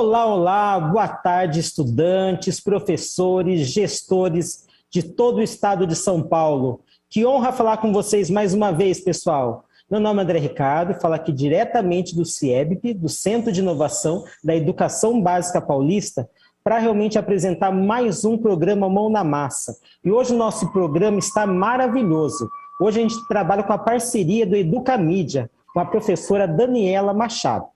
Olá, olá, boa tarde, estudantes, professores, gestores de todo o estado de São Paulo. Que honra falar com vocês mais uma vez, pessoal. Meu nome é André Ricardo, falo aqui diretamente do CIEBP, do Centro de Inovação da Educação Básica Paulista, para realmente apresentar mais um programa Mão na Massa. E hoje o nosso programa está maravilhoso. Hoje a gente trabalha com a parceria do Educamídia, com a professora Daniela Machado.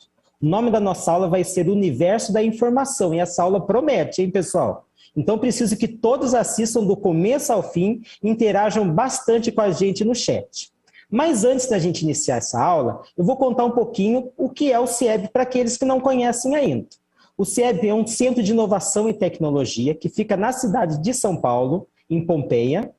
O nome da nossa aula vai ser Universo da Informação, e essa aula promete, hein, pessoal? Então, preciso que todos assistam do começo ao fim e interajam bastante com a gente no chat. Mas antes da gente iniciar essa aula, eu vou contar um pouquinho o que é o CIEB para aqueles que não conhecem ainda. O CIEB é um centro de inovação e tecnologia que fica na cidade de São Paulo, em Pompeia,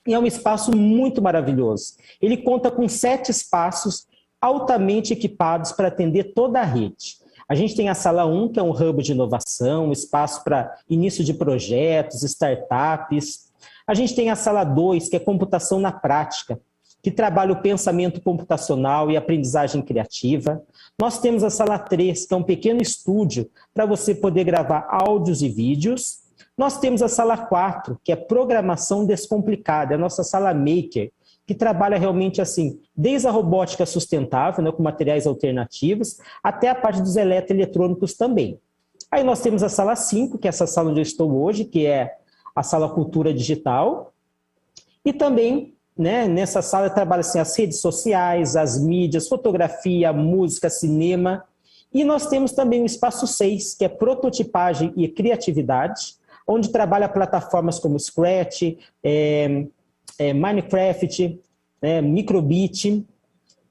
e é um espaço muito maravilhoso. Ele conta com 7 espaços altamente equipados para atender toda a rede. A gente tem a sala 1, que é um hub de inovação, um espaço para início de projetos, startups. A gente tem a sala 2, que é computação na prática, que trabalha o pensamento computacional e aprendizagem criativa. Nós temos a sala 3, que é um pequeno estúdio para você poder gravar áudios e vídeos. Nós temos a sala 4, que é programação descomplicada, é a nossa sala maker, que trabalha realmente assim, desde a robótica sustentável, né, com materiais alternativos, até a parte dos eletroeletrônicos também. Aí nós temos a sala 5, que é essa sala onde eu estou hoje, que é a sala Cultura Digital, e também, né, nessa sala trabalha assim, as redes sociais, as mídias, fotografia, música, cinema, e nós temos também o espaço 6, que é prototipagem e criatividade, onde trabalha plataformas como Scratch, Minecraft, Microbit,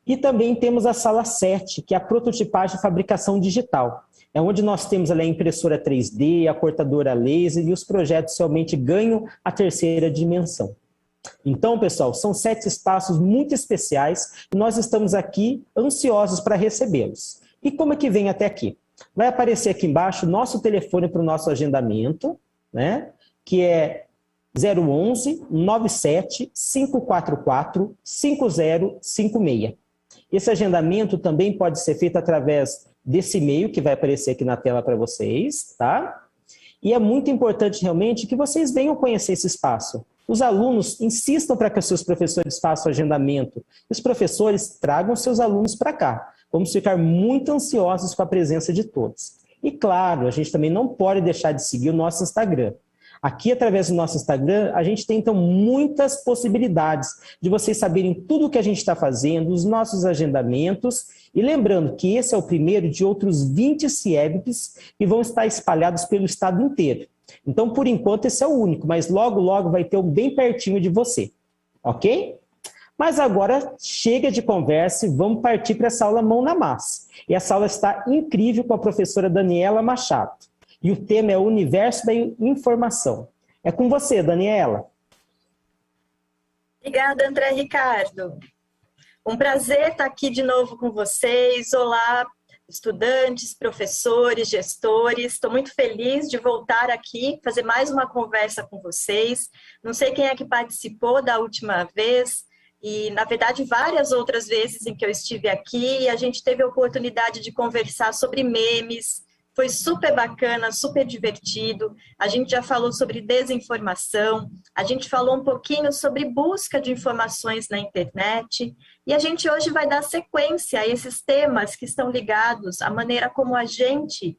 e também temos a sala 7, que é a prototipagem e fabricação digital. É onde nós temos ali a impressora 3D, a cortadora laser, e os projetos realmente ganham a terceira dimensão. Então, pessoal, são 7 espaços muito especiais e nós estamos aqui ansiosos para recebê-los. E como é que vem até aqui? Vai aparecer aqui embaixo o nosso telefone para o nosso agendamento, né? Que é 011 97 544 5056. Esse agendamento também pode ser feito através desse e-mail que vai aparecer aqui na tela para vocês, tá? E é muito importante realmente que vocês venham conhecer esse espaço. Os alunos insistam para que os seus professores façam o agendamento. Os professores tragam seus alunos para cá. Vamos ficar muito ansiosos com a presença de todos. E claro, a gente também não pode deixar de seguir o nosso Instagram. Aqui, através do nosso Instagram, a gente tem, então, muitas possibilidades de vocês saberem tudo o que a gente está fazendo, os nossos agendamentos. E lembrando que esse é o primeiro de outros 20 CIEBPs que vão estar espalhados pelo estado inteiro. Então, por enquanto, esse é o único, mas logo, logo vai ter um bem pertinho de você. Ok? Mas agora, chega de conversa e vamos partir para essa aula Mão na Massa. E essa aula está incrível com a professora Daniela Machado. E o tema é o Universo da Informação. É com você, Daniela. Obrigada, André Ricardo. Um prazer estar aqui de novo com vocês. Olá, estudantes, professores, gestores. Estou muito feliz de voltar aqui, fazer mais uma conversa com vocês. Não sei quem é que participou da última vez, e, na verdade, várias outras vezes em que eu estive aqui, a gente teve a oportunidade de conversar sobre memes. Foi super bacana, super divertido. A gente já falou sobre desinformação, a gente falou um pouquinho sobre busca de informações na internet, e a gente hoje vai dar sequência a esses temas que estão ligados à maneira como a gente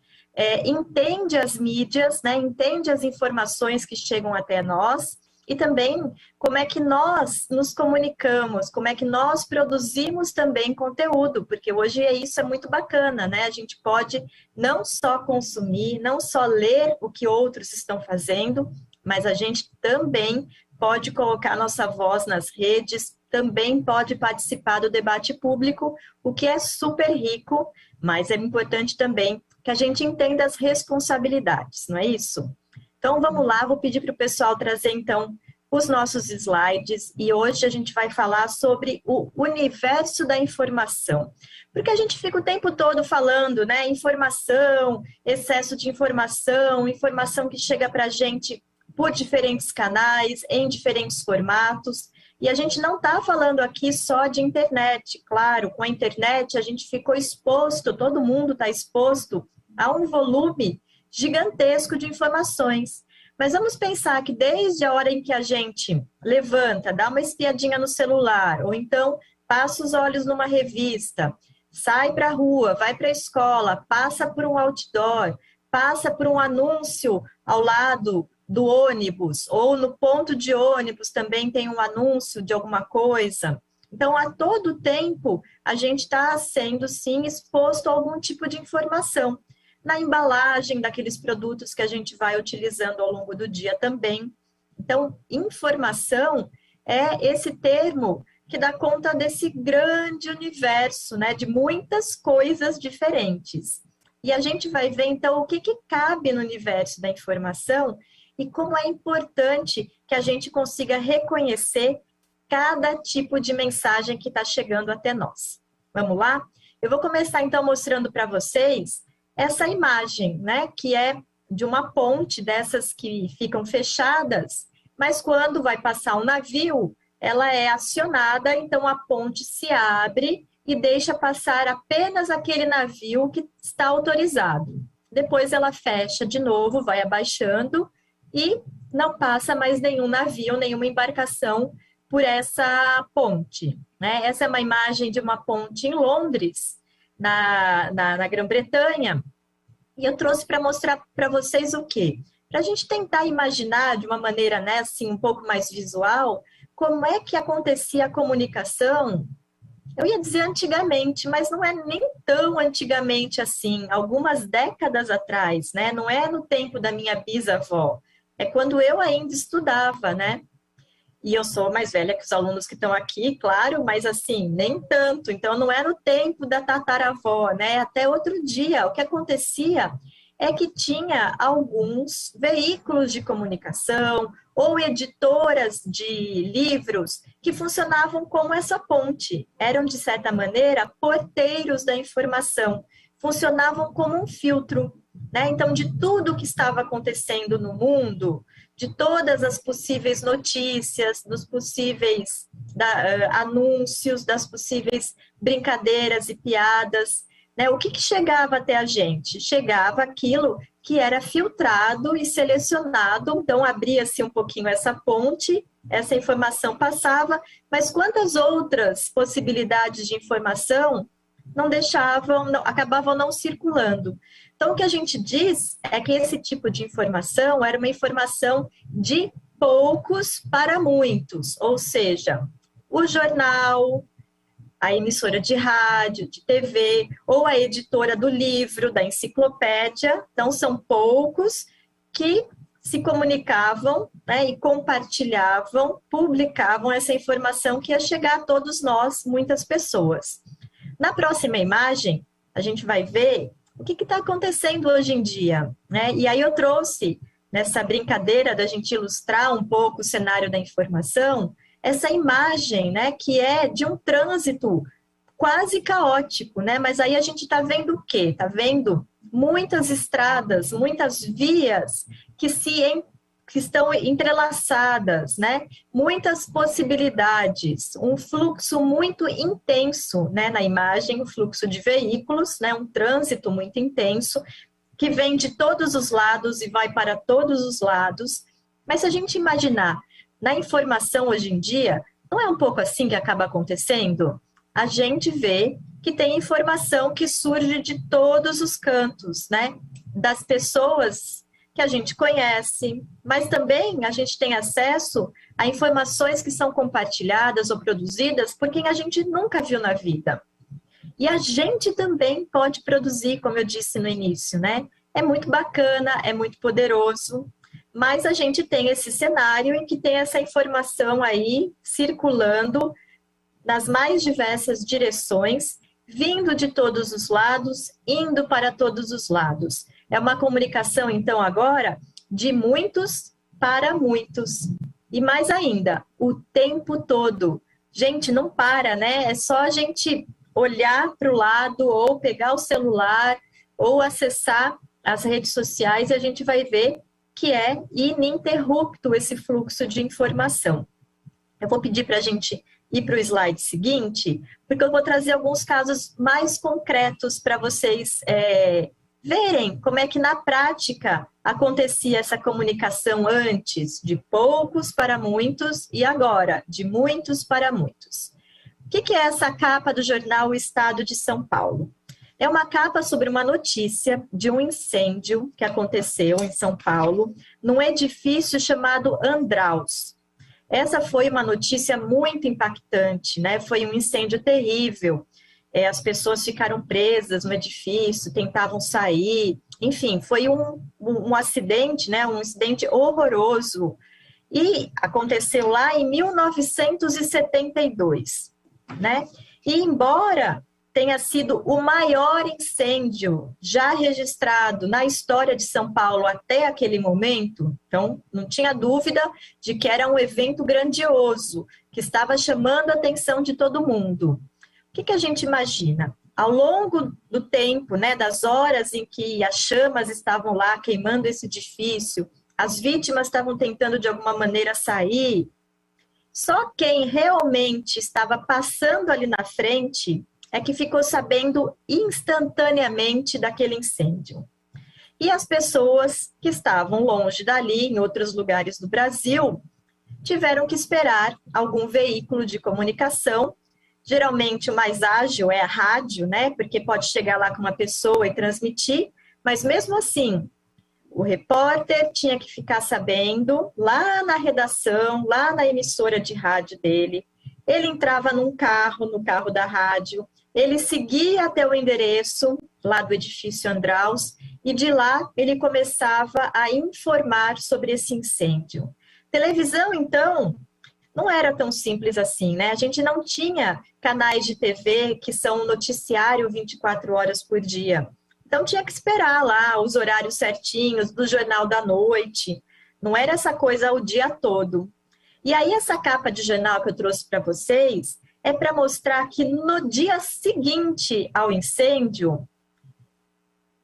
entende as mídias, né, entende as informações que chegam até nós, e também como é que nós nos comunicamos, como é que nós produzimos também conteúdo, porque hoje isso é muito bacana, né? A gente pode não só consumir, não só ler o que outros estão fazendo, mas a gente também pode colocar nossa voz nas redes, também pode participar do debate público, o que é super rico, mas é importante também que a gente entenda as responsabilidades, não é isso? Então, vamos lá, vou pedir para o pessoal trazer, então, os nossos slides, e hoje a gente vai falar sobre o universo da informação. Porque a gente fica o tempo todo falando, né, informação, excesso de informação, informação que chega para a gente por diferentes canais, em diferentes formatos, e a gente não está falando aqui só de internet. Claro, com a internet a gente ficou exposto, todo mundo está exposto Há um volume gigantesco de informações. Mas vamos pensar que desde a hora em que a gente levanta, dá uma espiadinha no celular, ou então passa os olhos numa revista, sai para a rua, vai para a escola, passa por um outdoor, passa por um anúncio ao lado do ônibus, ou no ponto de ônibus também tem um anúncio de alguma coisa. Então, a todo tempo, a gente está sendo, sim, exposto a algum tipo de informação. Na embalagem daqueles produtos que a gente vai utilizando ao longo do dia também. Então, informação é esse termo que dá conta desse grande universo, né, de muitas coisas diferentes. E a gente vai ver, então, o que cabe no universo da informação e como é importante que a gente consiga reconhecer cada tipo de mensagem que está chegando até nós. Vamos lá? Eu vou começar, então, mostrando para vocês essa imagem, né, que é de uma ponte dessas que ficam fechadas, mas quando vai passar um navio, ela é acionada, então a ponte se abre e deixa passar apenas aquele navio que está autorizado. Depois ela fecha de novo, vai abaixando e não passa mais nenhum navio, nenhuma embarcação por essa ponte, né? Essa é uma imagem de uma ponte em Londres, na Grã-Bretanha, e eu trouxe para mostrar para vocês o quê? Para a gente tentar imaginar de uma maneira, né, assim, um pouco mais visual, como é que acontecia a comunicação, eu ia dizer antigamente, mas não é nem tão antigamente assim, algumas décadas atrás, né? Não é no tempo da minha bisavó, é quando eu ainda estudava, né? E eu sou mais velha que os alunos que estão aqui, claro, mas assim, nem tanto. Então, não é no tempo da tataravó, né? Até outro dia, o que acontecia é que tinha alguns veículos de comunicação ou editoras de livros que funcionavam como essa ponte. Eram, de certa maneira, porteiros da informação. Funcionavam como um filtro, né? Então, de tudo que estava acontecendo no mundo, de todas as possíveis notícias, dos possíveis anúncios, das possíveis brincadeiras e piadas, né? O que chegava até a gente? Chegava aquilo que era filtrado e selecionado, então abria-se um pouquinho essa ponte, essa informação passava, mas quantas outras possibilidades de informação não deixavam, acabavam não circulando. Então, o que a gente diz é que esse tipo de informação era uma informação de poucos para muitos, ou seja, o jornal, a emissora de rádio, de TV, ou a editora do livro, da enciclopédia. Então, são poucos que se comunicavam, né, e compartilhavam, publicavam essa informação que ia chegar a todos nós, muitas pessoas. Na próxima imagem, a gente vai ver o que está acontecendo hoje em dia, né? E aí eu trouxe, nessa brincadeira da gente ilustrar um pouco o cenário da informação, essa imagem, né, que é de um trânsito quase caótico, né? Mas aí a gente está vendo o quê? Está vendo muitas estradas, muitas vias que estão entrelaçadas, né? Muitas possibilidades, um fluxo muito intenso, né, na imagem, o fluxo de veículos, né, um trânsito muito intenso, que vem de todos os lados e vai para todos os lados. Mas se a gente imaginar na informação hoje em dia, não é um pouco assim que acaba acontecendo? A gente vê que tem informação que surge de todos os cantos, né? Das pessoas que a gente conhece, mas também a gente tem acesso a informações que são compartilhadas ou produzidas por quem a gente nunca viu na vida. E a gente também pode produzir, como eu disse no início, né? É muito bacana, é muito poderoso, mas a gente tem esse cenário em que tem essa informação aí circulando nas mais diversas direções, vindo de todos os lados, indo para todos os lados. É uma comunicação, então, agora, de muitos para muitos. E mais ainda, o tempo todo. Gente, não para, né? É só a gente olhar para o lado, ou pegar o celular, ou acessar as redes sociais, e a gente vai ver que é ininterrupto esse fluxo de informação. Eu vou pedir para a gente ir para o slide seguinte, porque eu vou trazer alguns casos mais concretos para vocês verem como é que na prática acontecia essa comunicação antes, de poucos para muitos, e agora, de muitos para muitos. O que é essa capa do jornal O Estado de São Paulo? É uma capa sobre uma notícia de um incêndio que aconteceu em São Paulo, num edifício chamado Andraus. Essa foi uma notícia muito impactante, né? Foi um incêndio terrível. As pessoas ficaram presas no edifício, tentavam sair. Enfim, foi um acidente, né? Um incidente horroroso. E aconteceu lá em 1972, né? E embora tenha sido o maior incêndio já registrado na história de São Paulo até aquele momento, então não tinha dúvida de que era um evento grandioso, que estava chamando a atenção de todo mundo. O que a gente imagina? Ao longo do tempo, né, das horas em que as chamas estavam lá queimando esse edifício, as vítimas estavam tentando de alguma maneira sair, só quem realmente estava passando ali na frente é que ficou sabendo instantaneamente daquele incêndio. E as pessoas que estavam longe dali, em outros lugares do Brasil, tiveram que esperar algum veículo de comunicação. Geralmente o mais ágil é a rádio, né? Porque pode chegar lá com uma pessoa e transmitir, mas mesmo assim, o repórter tinha que ficar sabendo lá na redação, lá na emissora de rádio dele. Ele entrava num carro, no carro da rádio, ele seguia até o endereço lá do edifício Andraus e de lá ele começava a informar sobre esse incêndio. Televisão, então, não era tão simples assim, né? A gente não tinha canais de TV que são noticiário 24 horas por dia. Então tinha que esperar lá os horários certinhos do Jornal da Noite. Não era essa coisa o dia todo. E aí essa capa de jornal que eu trouxe para vocês é para mostrar que no dia seguinte ao incêndio,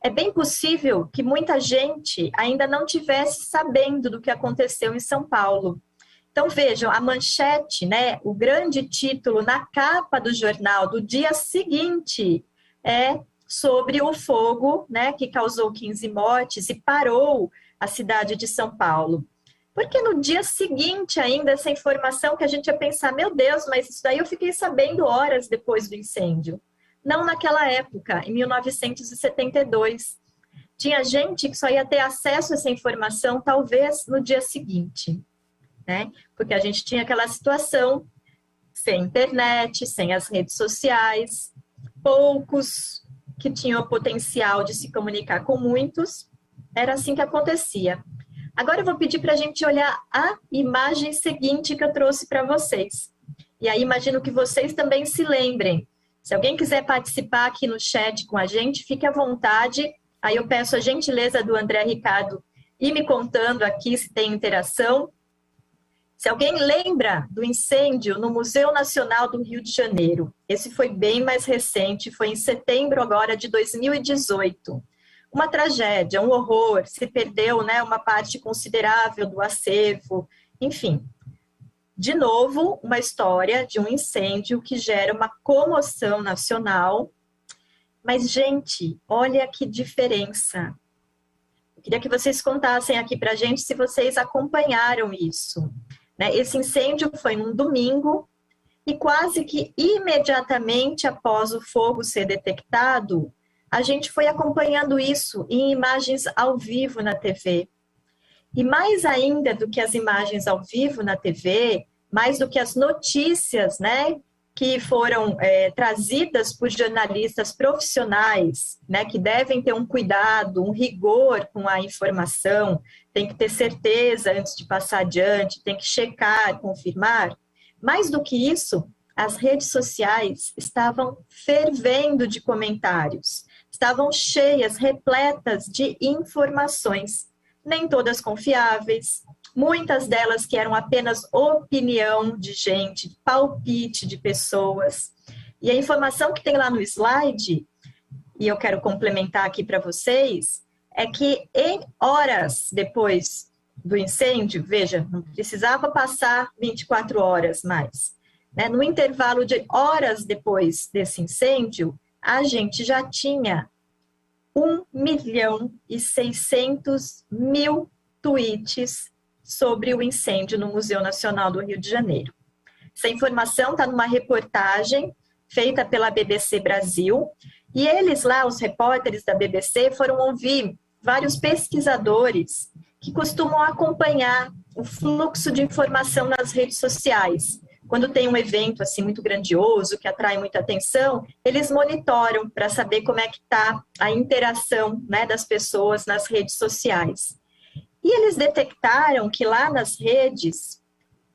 é bem possível que muita gente ainda não tivesse sabendo do que aconteceu em São Paulo. Então vejam, a manchete, né, o grande título na capa do jornal do dia seguinte é sobre o fogo, né, que causou 15 mortes e parou a cidade de São Paulo. Porque no dia seguinte ainda, essa informação que a gente ia pensar, meu Deus, mas isso daí eu fiquei sabendo horas depois do incêndio. Não naquela época, em 1972. Tinha gente que só ia ter acesso a essa informação talvez no dia seguinte, né? Porque a gente tinha aquela situação sem internet, sem as redes sociais, poucos que tinham o potencial de se comunicar com muitos. Era assim que acontecia. Agora eu vou pedir para a gente olhar a imagem seguinte que eu trouxe para vocês. E aí imagino que vocês também se lembrem. Se alguém quiser participar aqui no chat com a gente, fique à vontade. Aí eu peço a gentileza do André Ricardo ir me contando aqui se tem interação. Se alguém lembra do incêndio no Museu Nacional do Rio de Janeiro, esse foi bem mais recente, foi em setembro agora de 2018. Uma tragédia, um horror, se perdeu, né, uma parte considerável do acervo, enfim. De novo, uma história de um incêndio que gera uma comoção nacional. Mas, gente, olha que diferença. Eu queria que vocês contassem aqui para a gente se vocês acompanharam isso. Né? Esse incêndio foi num domingo e quase que imediatamente após o fogo ser detectado, a gente foi acompanhando isso em imagens ao vivo na TV. E mais ainda do que as imagens ao vivo na TV, mais do que as notícias, né, que foram trazidas por jornalistas profissionais, né, que devem ter um cuidado, um rigor com a informação, tem que ter certeza antes de passar adiante, tem que checar, confirmar. Mais do que isso, as redes sociais estavam fervendo de comentários, estavam cheias, repletas de informações, nem todas confiáveis, muitas delas que eram apenas opinião de gente, palpite de pessoas. E a informação que tem lá no slide, e eu quero complementar aqui para vocês, é que em horas depois do incêndio, veja, não precisava passar 24 horas mais, né? No intervalo de horas depois desse incêndio, a gente já tinha 1.600.000 tweets sobre o incêndio no Museu Nacional do Rio de Janeiro. Essa informação está numa reportagem feita pela BBC Brasil, e eles lá, os repórteres da BBC, foram ouvir vários pesquisadores que costumam acompanhar o fluxo de informação nas redes sociais. Quando tem um evento assim muito grandioso, que atrai muita atenção, eles monitoram para saber como é que está a interação, né, das pessoas nas redes sociais. E eles detectaram que lá nas redes,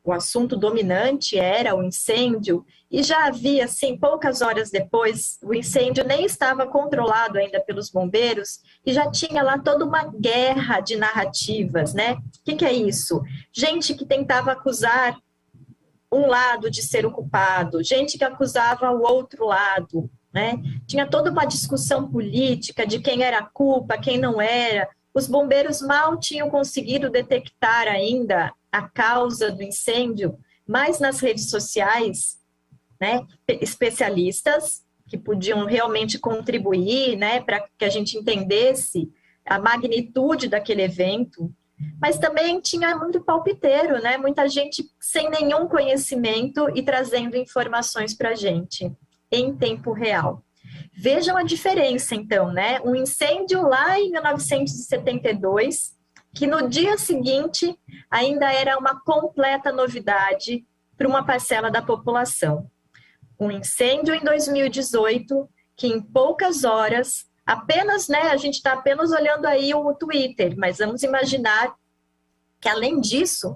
o assunto dominante era o incêndio, e já havia, assim, poucas horas depois, o incêndio nem estava controlado ainda pelos bombeiros, e já tinha lá toda uma guerra de narrativas, né? O que é isso? Gente que tentava acusar um lado de ser o culpado, gente que acusava o outro lado, né? Tinha toda uma discussão política de quem era a culpa, quem não era. Os bombeiros mal tinham conseguido detectar ainda a causa do incêndio, mas nas redes sociais, né, especialistas que podiam realmente contribuir, né, para que a gente entendesse a magnitude daquele evento, mas também tinha muito palpiteiro, né, muita gente sem nenhum conhecimento e trazendo informações para a gente em tempo real. Vejam a diferença, então, né? Um incêndio lá em 1972, que no dia seguinte ainda era uma completa novidade para uma parcela da população. Um incêndio em 2018, que em poucas horas, apenas, né? A gente está apenas olhando aí o Twitter, mas vamos imaginar que, além disso,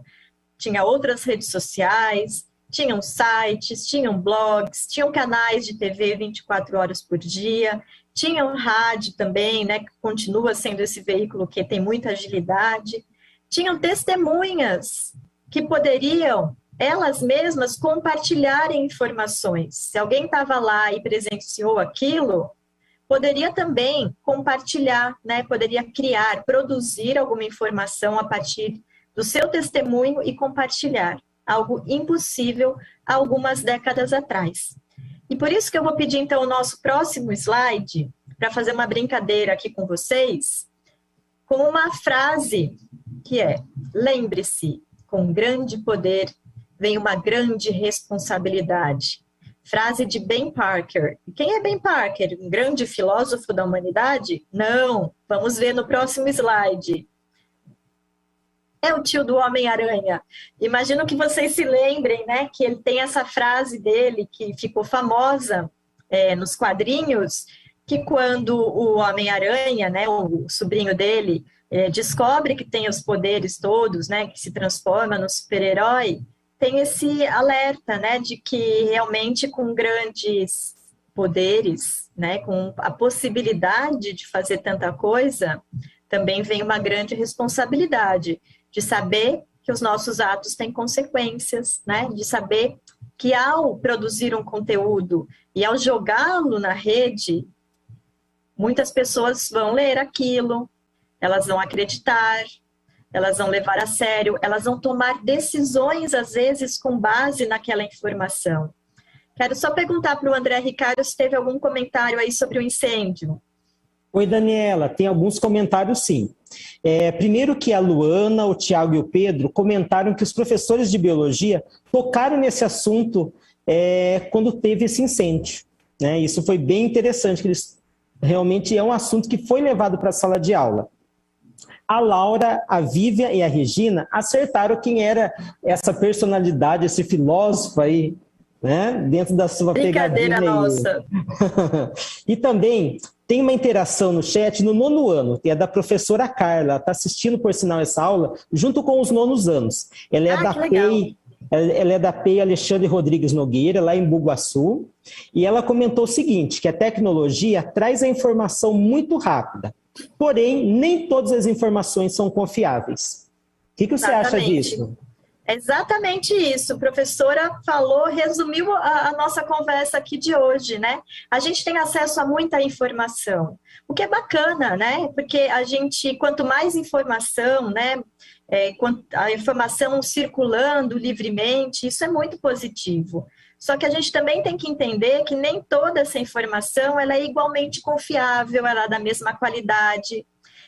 tinha outras redes sociais, tinham sites, tinham blogs, tinham canais de TV 24 horas por dia, tinham rádio também, né, que continua sendo esse veículo que tem muita agilidade, tinham testemunhas que poderiam, elas mesmas, compartilharem informações. Se alguém estava lá e presenciou aquilo, poderia também compartilhar, né, poderia criar, produzir alguma informação a partir do seu testemunho e compartilhar. Algo impossível há algumas décadas atrás. E por isso que eu vou pedir, então, o nosso próximo slide, para fazer uma brincadeira aqui com vocês, com uma frase que é: lembre-se, com grande poder vem uma grande responsabilidade. Frase de Ben Parker. Quem é Ben Parker? Um grande filósofo da humanidade? Não. Vamos ver no próximo slide. É o tio do Homem-Aranha. Imagino que vocês se lembrem, né, que ele tem essa frase dele que ficou famosa nos quadrinhos, que quando o Homem-Aranha, né, o sobrinho dele, descobre que tem os poderes todos, né, que se transforma no super-herói, tem esse alerta, né, de que realmente com grandes poderes, né, com a possibilidade de fazer tanta coisa, também vem uma grande responsabilidade de saber que os nossos atos têm consequências, né? De saber que ao produzir um conteúdo e ao jogá-lo na rede, muitas pessoas vão ler aquilo, elas vão acreditar, elas vão levar a sério, elas vão tomar decisões, às vezes, com base naquela informação. Quero só perguntar para o André Ricardo se teve algum comentário aí sobre o incêndio. Oi, Daniela, tem alguns comentários sim. Primeiro que a Luana, o Tiago e o Pedro comentaram que os professores de biologia tocaram nesse assunto quando teve esse incêndio, né? Isso foi bem interessante, que realmente é um assunto que foi levado para a sala de aula. A Laura, a Vívia e a Regina acertaram quem era essa personalidade, esse filósofo aí, né? Dentro da sua pegadinha. Brincadeira nossa. E também tem uma interação no chat no 9º ano, que é da professora Carla. Ela está assistindo, por sinal, essa aula, junto com os 9º anos. Ela é da PEI Alexandre Rodrigues Nogueira, lá em Bugaçu, e ela comentou o seguinte, que a tecnologia traz a informação muito rápida, porém, nem todas as informações são confiáveis. O que você acha disso? Exatamente isso, a professora falou, resumiu a nossa conversa aqui de hoje, né? A gente tem acesso a muita informação, o que é bacana, né? Porque a gente, quanto mais informação, né? A informação circulando livremente, isso é muito positivo. Só que a gente também tem que entender que nem toda essa informação ela é igualmente confiável, ela é da mesma qualidade.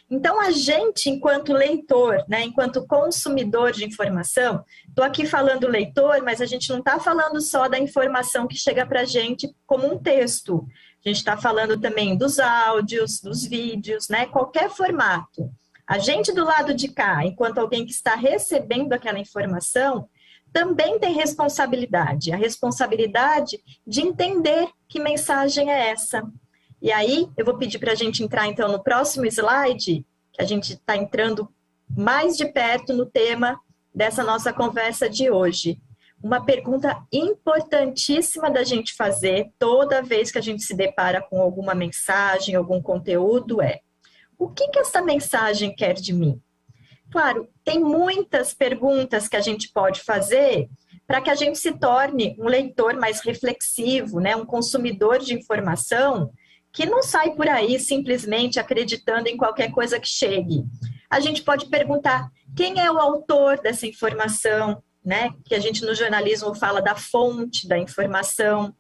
Então, a gente, enquanto leitor, né, enquanto consumidor de informação, estou aqui falando leitor, mas a gente não está falando só da informação que chega para a gente como um texto. A gente está falando também dos áudios, dos vídeos, né, qualquer formato. A gente do lado de cá, enquanto alguém que está recebendo aquela informação, também tem responsabilidade. A responsabilidade de entender que mensagem é essa. E aí, eu vou pedir para a gente entrar, então, no próximo slide, que a gente está entrando mais de perto no tema dessa nossa conversa de hoje. Uma pergunta importantíssima da gente fazer toda vez que a gente se depara com alguma mensagem, algum conteúdo é: o que essa mensagem quer de mim? Claro, tem muitas perguntas que a gente pode fazer para que a gente se torne um leitor mais reflexivo, né? Um consumidor de informação que não sai por aí simplesmente acreditando em qualquer coisa que chegue. A gente pode perguntar quem é o autor dessa informação, né? Que a gente no jornalismo fala da fonte da informação.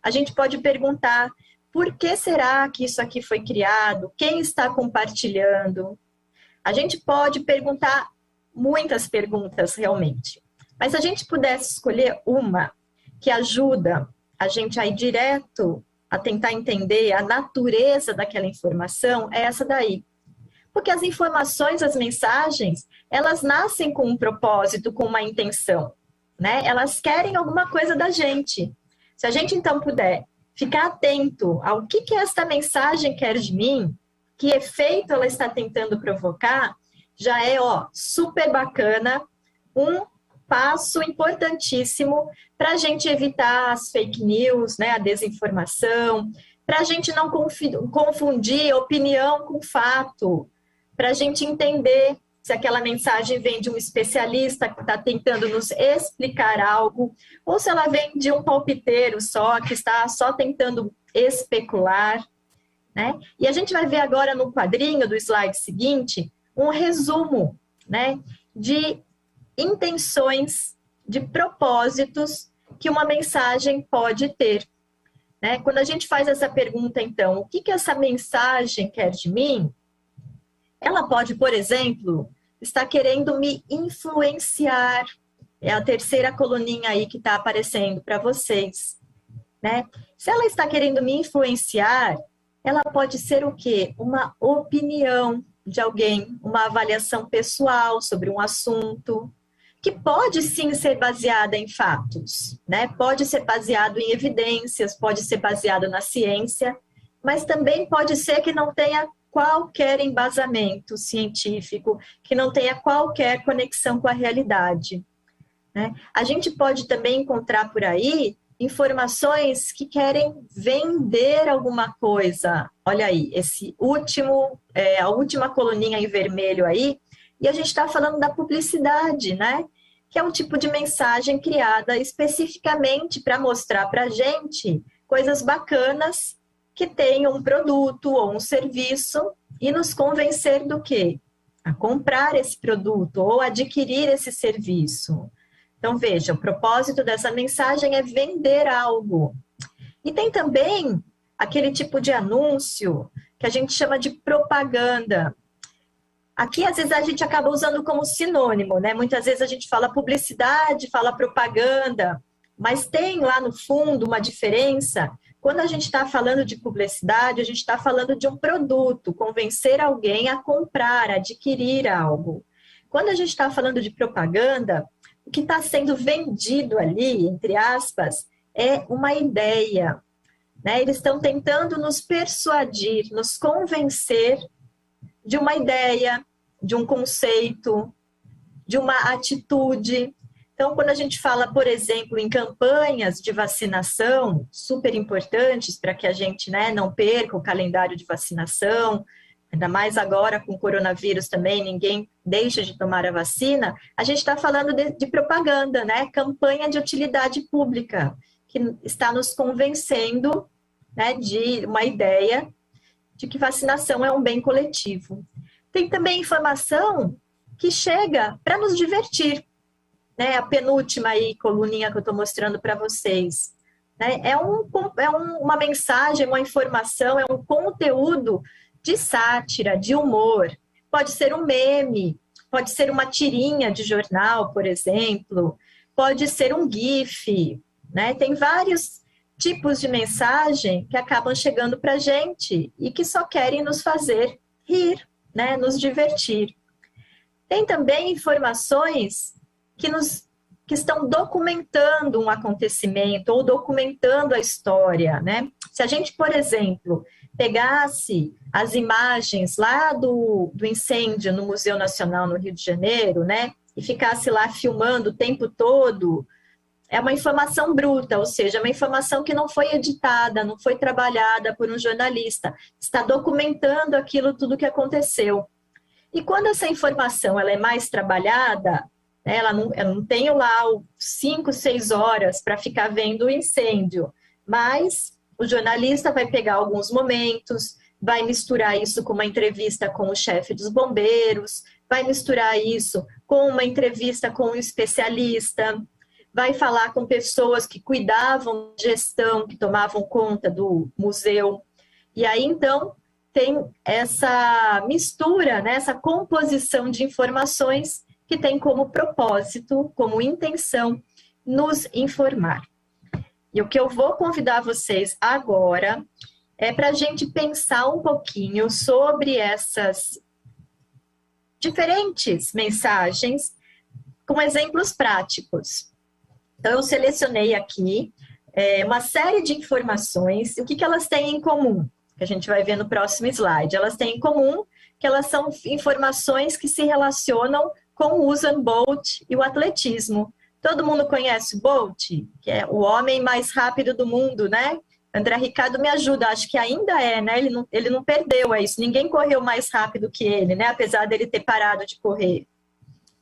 A gente pode perguntar por que será que isso aqui foi criado, quem está compartilhando. A gente pode perguntar muitas perguntas realmente, mas se a gente pudesse escolher uma que ajuda a gente a ir direto a tentar entender a natureza daquela informação, é essa daí. Porque as informações, as mensagens, elas nascem com um propósito, com uma intenção, né? Elas querem alguma coisa da gente. Se a gente, então, puder ficar atento ao que esta mensagem quer de mim, que efeito ela está tentando provocar, já é, super bacana, um passo importantíssimo para a gente evitar as fake news, né, a desinformação, para a gente não confundir opinião com fato, para a gente entender se aquela mensagem vem de um especialista que está tentando nos explicar algo, ou se ela vem de um palpiteiro só, que está só tentando especular, né? E a gente vai ver agora no quadrinho do slide seguinte um resumo, né, de intenções, de propósitos que uma mensagem pode ter, né? Quando a gente faz essa pergunta, então, o que essa mensagem quer de mim? Ela pode, por exemplo, estar querendo me influenciar. É a terceira coluninha aí que está aparecendo para vocês, né? Se ela está querendo me influenciar, ela pode ser o quê? Uma opinião de alguém, uma avaliação pessoal sobre um assunto, que pode sim ser baseada em fatos, né? Pode ser baseado em evidências, pode ser baseado na ciência, mas também pode ser que não tenha qualquer embasamento científico, que não tenha qualquer conexão com a realidade, né? A gente pode também encontrar por aí informações que querem vender alguma coisa. Olha aí, esse último, a última coluninha em vermelho aí, e a gente está falando da publicidade, né? Que é um tipo de mensagem criada especificamente para mostrar para a gente coisas bacanas que tenham um produto ou um serviço e nos convencer do quê? A comprar esse produto ou adquirir esse serviço. Então, veja, o propósito dessa mensagem é vender algo. E tem também aquele tipo de anúncio que a gente chama de propaganda. Aqui, às vezes, a gente acaba usando como sinônimo, né? Muitas vezes a gente fala publicidade, fala propaganda, mas tem lá no fundo uma diferença. Quando a gente está falando de publicidade, a gente está falando de um produto, convencer alguém a comprar, adquirir algo. Quando a gente está falando de propaganda, o que está sendo vendido ali, entre aspas, é uma ideia, né? Eles estão tentando nos persuadir, nos convencer de uma ideia, de um conceito, de uma atitude. Então, quando a gente fala, por exemplo, em campanhas de vacinação, super importantes para que a gente, né, não perca o calendário de vacinação, ainda mais agora com o coronavírus também, ninguém deixa de tomar a vacina, a gente está falando de propaganda, né? Campanha de utilidade pública, que está nos convencendo, né, de uma ideia de que vacinação é um bem coletivo. Tem também informação que chega para nos divertir. né, a penúltima aí, coluninha que eu estou mostrando para vocês, né, uma mensagem, uma informação, é um conteúdo de sátira, de humor. Pode ser um meme, pode ser uma tirinha de jornal, por exemplo, pode ser um GIF, né? Tem vários tipos de mensagem que acabam chegando para a gente e que só querem nos fazer rir, né? Nos divertir. Tem também informações que estão documentando um acontecimento ou documentando a história, né? Se a gente, por exemplo, pegasse as imagens lá do incêndio no Museu Nacional no Rio de Janeiro, né? E ficasse lá filmando o tempo todo, é uma informação bruta, ou seja, é uma informação que não foi editada, não foi trabalhada por um jornalista, está documentando aquilo tudo que aconteceu. E quando essa informação ela é mais trabalhada, né, eu não tenho lá 5, 6 horas para ficar vendo o incêndio, mas o jornalista vai pegar alguns momentos, vai misturar isso com uma entrevista com o chefe dos bombeiros, vai misturar isso com uma entrevista com um especialista, vai falar com pessoas que cuidavam de gestão, que tomavam conta do museu. E aí, então, tem essa mistura, né, essa composição de informações que tem como propósito, como intenção, nos informar. E o que eu vou convidar vocês agora é para a gente pensar um pouquinho sobre essas diferentes mensagens com exemplos práticos. Então, eu selecionei aqui uma série de informações. O que elas têm em comum? Que a gente vai ver no próximo slide. Elas têm em comum que elas são informações que se relacionam com o Usain Bolt e o atletismo. Todo mundo conhece o Bolt, que é o homem mais rápido do mundo, né? André Ricardo me ajuda, acho que ainda é, né? Ele não perdeu, é isso. Ninguém correu mais rápido que ele, né? Apesar dele ter parado de correr.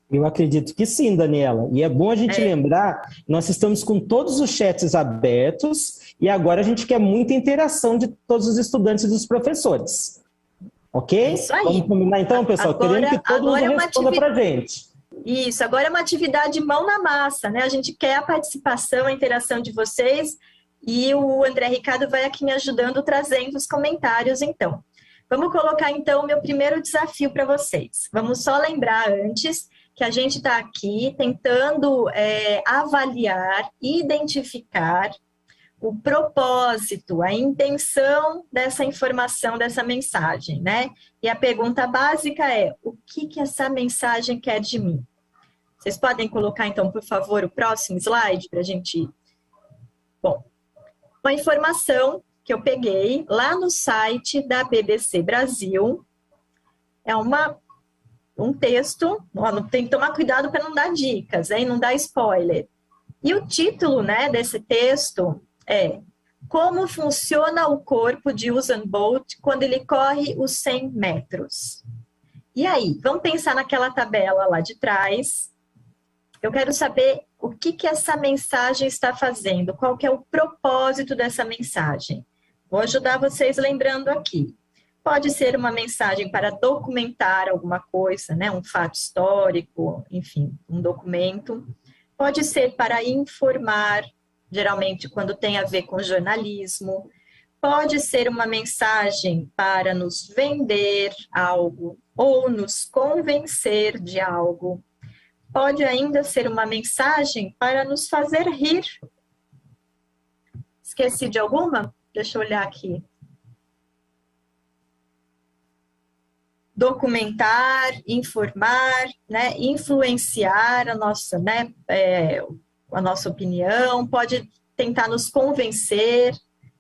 Eu acredito que sim, Daniela. E é bom a gente lembrar, nós estamos com todos os chats abertos e agora a gente quer muita interação de todos os estudantes e dos professores. Ok? É isso aí. Vamos combinar então, pessoal? Querendo que todo mundo responda para a gente. Isso, agora é uma atividade mão na massa, né? A gente quer a participação, a interação de vocês e o André Ricardo vai aqui me ajudando, trazendo os comentários, então. Vamos colocar, então, o meu primeiro desafio para vocês. Vamos só lembrar antes que a gente está aqui tentando avaliar, identificar o propósito, a intenção dessa informação, dessa mensagem, né? E a pergunta básica é, o que essa mensagem quer de mim? Vocês podem colocar, então, por favor, o próximo slide para a gente ir? Bom, uma informação que eu peguei lá no site da BBC Brasil, é um texto, tem que tomar cuidado para não dar dicas, hein? Não dar spoiler. E o título, né, desse texto é Como funciona o corpo de Usain Bolt quando ele corre os 100 metros? E aí, vamos pensar naquela tabela lá de trás. Eu quero saber o que essa mensagem está fazendo, qual que é o propósito dessa mensagem. Vou ajudar vocês lembrando aqui. Pode ser uma mensagem para documentar alguma coisa, né? Um fato histórico, enfim, um documento. Pode ser para informar, geralmente quando tem a ver com jornalismo. Pode ser uma mensagem para nos vender algo ou nos convencer de algo. Pode ainda ser uma mensagem para nos fazer rir. Esqueci de alguma? Deixa eu olhar aqui. Documentar, informar, né, influenciar a nossa, né, a nossa opinião, pode tentar nos convencer,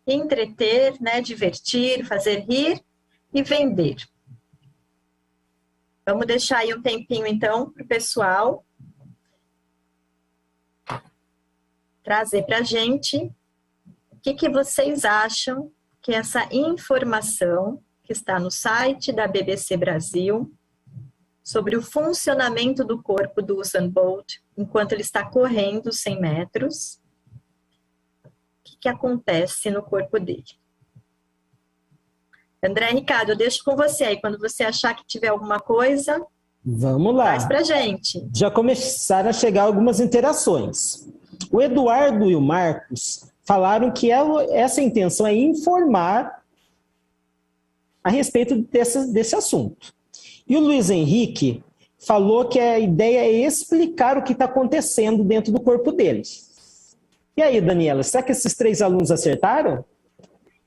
entreter, né, divertir, fazer rir e vender. Vamos deixar aí um tempinho, então, para o pessoal trazer para a gente o que vocês acham que essa informação que está no site da BBC Brasil sobre o funcionamento do corpo do Usain Bolt enquanto ele está correndo 100 metros, o que acontece no corpo dele. André Ricardo, eu deixo com você aí, quando você achar que tiver alguma coisa, Vamos lá. Traz pra gente. Já começaram a chegar algumas interações. O Eduardo e o Marcos falaram que essa intenção é informar a respeito desse assunto. E o Luiz Henrique falou que a ideia é explicar o que está acontecendo dentro do corpo deles. E aí, Daniela, será que esses 3 alunos acertaram?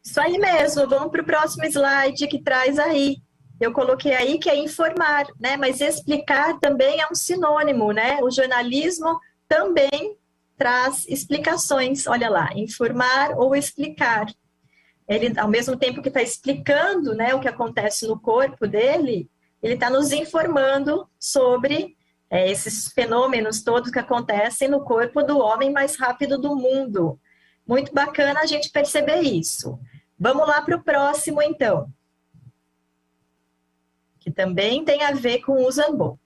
Isso aí mesmo, vamos para o próximo slide que traz aí. Eu coloquei aí que é informar, né? Mas explicar também é um sinônimo, né? O jornalismo também traz explicações. Olha lá, informar ou explicar. Ele, ao mesmo tempo que está explicando, né, o que acontece no corpo dele, ele está nos informando sobre esses fenômenos todos que acontecem no corpo do homem mais rápido do mundo. Muito bacana a gente perceber isso. Vamos lá para o próximo, então. Que também tem a ver com o Usain Bolt.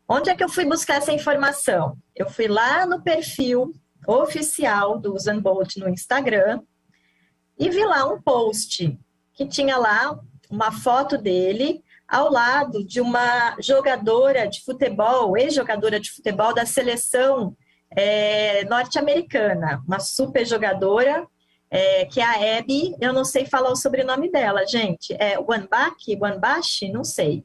Onde é que eu fui buscar essa informação? Eu fui lá no perfil oficial do Usain Bolt no Instagram e vi lá um post que tinha lá uma foto dele ao lado de uma jogadora de futebol, ex-jogadora de futebol da seleção norte-americana, uma super jogadora, que é a Abby, eu não sei falar o sobrenome dela, gente, Wanbashi, não sei.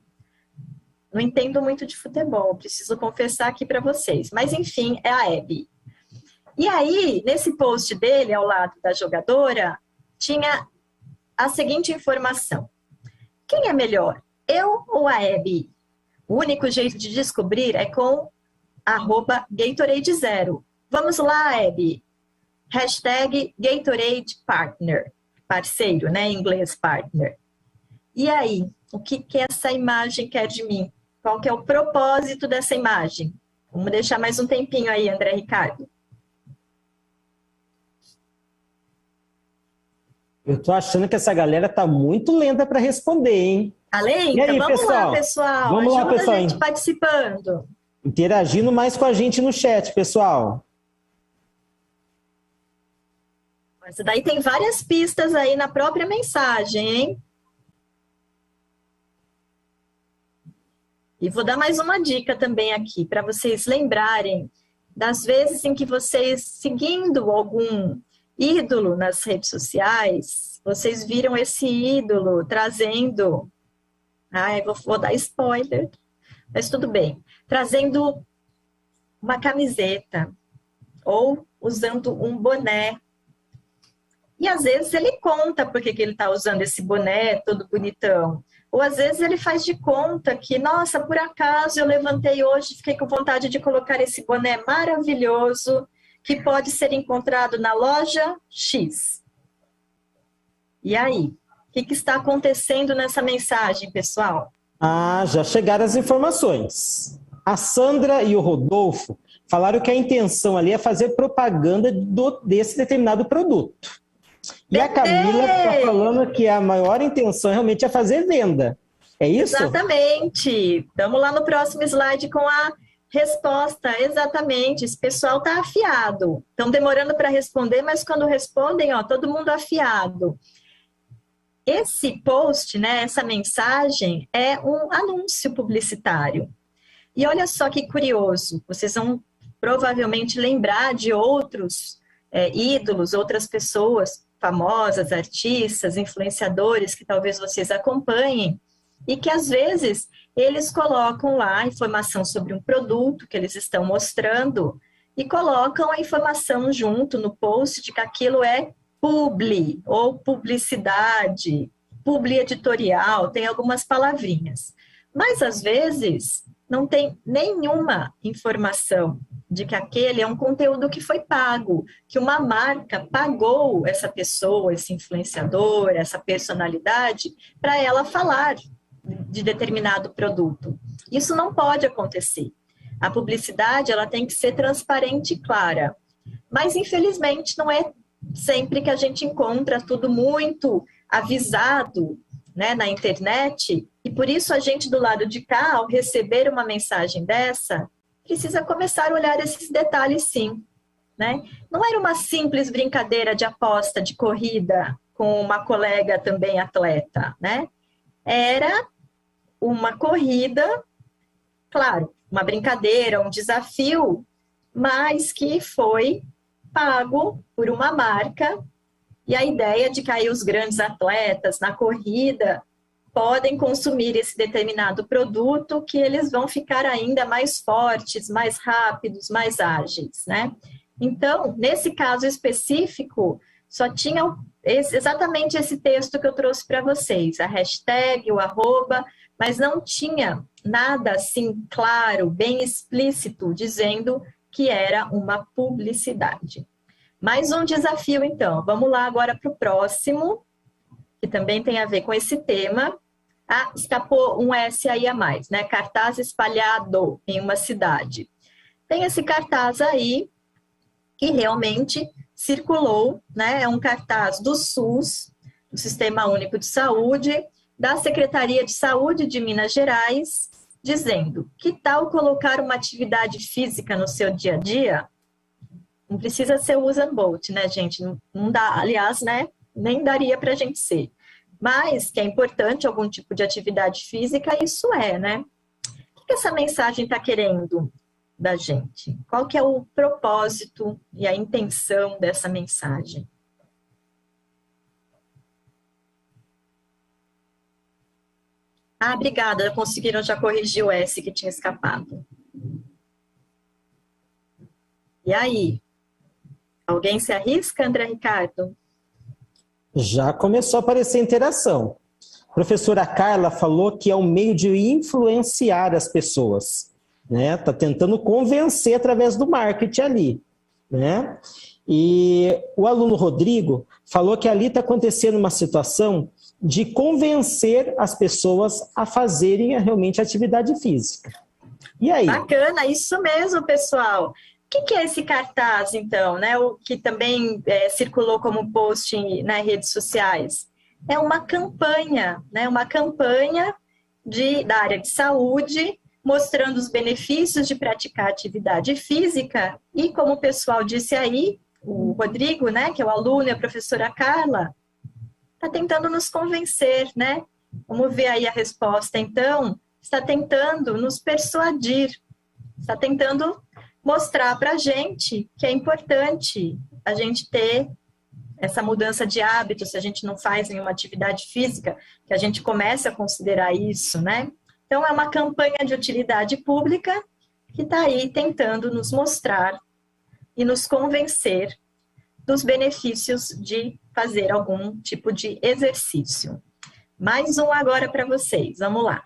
Não entendo muito de futebol, preciso confessar aqui para vocês, mas enfim, é a Abby. E aí, nesse post dele, ao lado da jogadora, tinha a seguinte informação: quem é melhor, eu ou a Abby? O único jeito de descobrir é com @Gatorade0. Vamos lá, Abby. #GatoradePartner. Parceiro, né? Em inglês, partner. E aí, o que essa imagem quer de mim? Qual que é o propósito dessa imagem? Vamos deixar mais um tempinho aí, André Ricardo. Eu tô achando que essa galera tá muito lenta para responder, hein? Tá lenta? E aí, vamos pessoal? lá, pessoal. Vamos lá, Ajuda pessoal. a gente participando. Interagindo mais com a gente no chat, pessoal. Mas daí tem várias pistas aí na própria mensagem, hein? E vou dar mais uma dica também aqui, para vocês lembrarem das vezes em que vocês, seguindo algum ídolo nas redes sociais, vocês viram esse ídolo trazendo... vou dar spoiler, mas tudo bem. Trazendo uma camiseta ou usando um boné. E às vezes ele conta por que ele está usando esse boné todo bonitão. Ou às vezes ele faz de conta que, nossa, por acaso eu levantei hoje e fiquei com vontade de colocar esse boné maravilhoso que pode ser encontrado na loja X. E aí? O que está acontecendo nessa mensagem, pessoal? Já chegaram as informações. A Sandra e o Rodolfo falaram que a intenção ali é fazer propaganda desse determinado produto. E a Camila está falando que a maior intenção realmente é fazer venda. É isso? Exatamente. Vamos lá no próximo slide com a resposta. Exatamente. Esse pessoal está afiado. Estão demorando para responder, mas quando respondem, todo mundo afiado. Esse post, né, essa mensagem, é um anúncio publicitário. E olha só que curioso, vocês vão provavelmente lembrar de outros ídolos, outras pessoas famosas, artistas, influenciadores que talvez vocês acompanhem e que às vezes eles colocam lá informação sobre um produto que eles estão mostrando e colocam a informação junto no post de que aquilo é publi ou publicidade, publi editorial, tem algumas palavrinhas. Mas, às vezes, não tem nenhuma informação de que aquele é um conteúdo que foi pago, que uma marca pagou essa pessoa, esse influenciador, essa personalidade, para ela falar de determinado produto. Isso não pode acontecer. A publicidade ela tem que ser transparente e clara. Mas, infelizmente, não é sempre que a gente encontra tudo muito avisado, né, na internet, e por isso a gente do lado de cá, ao receber uma mensagem dessa, precisa começar a olhar esses detalhes sim, né? Não era uma simples brincadeira de aposta de corrida com uma colega também atleta, né? Era uma corrida claro, uma brincadeira, um desafio, mas que foi pago por uma marca, e a ideia de que aí os grandes atletas na corrida podem consumir esse determinado produto, que eles vão ficar ainda mais fortes, mais rápidos, mais ágeis, né? Então, nesse caso específico, só tinha exatamente esse texto que eu trouxe para vocês, a hashtag, o arroba, mas não tinha nada assim claro, bem explícito, dizendo que era uma publicidade. Mais um desafio, então. Vamos lá agora para o próximo, que também tem a ver com esse tema. Ah, escapou um S aí a mais, né? Cartaz espalhado em uma cidade. Tem esse cartaz aí, que realmente circulou, né? É um cartaz do SUS, do Sistema Único de Saúde, da Secretaria de Saúde de Minas Gerais, dizendo: que tal colocar uma atividade física no seu dia a dia? Não precisa ser o Usain Bolt, né, gente? Não dá, aliás, né? Nem daria para a gente ser. Mas que é importante algum tipo de atividade física, isso é, né? O que essa mensagem está querendo da gente? Qual que é o propósito e a intenção dessa mensagem? Ah, obrigada, conseguiram já corrigir o S que tinha escapado. E aí? Alguém se arrisca, André Ricardo? Já começou a aparecer interação. A professora Carla falou que é um meio de influenciar as pessoas, né? Tá tentando convencer através do marketing ali, né? E o aluno Rodrigo falou que ali está acontecendo uma situação de convencer as pessoas a fazerem realmente atividade física. E aí? Bacana, isso mesmo, pessoal. O que é esse cartaz, então, né? O que também circulou como post nas redes sociais? É uma campanha, né? Uma campanha da área de saúde, mostrando os benefícios de praticar atividade física. E como o pessoal disse aí, o Rodrigo, né? Que é o aluno, e a professora Carla, está tentando nos convencer, né? Vamos ver aí a resposta, então. Está tentando nos persuadir, está tentando mostrar para a gente que é importante a gente ter essa mudança de hábito, se a gente não faz nenhuma atividade física, que a gente comece a considerar isso, né? Então, é uma campanha de utilidade pública que está aí tentando nos mostrar e nos convencer dos benefícios de fazer algum tipo de exercício. Mais um agora para vocês, vamos lá.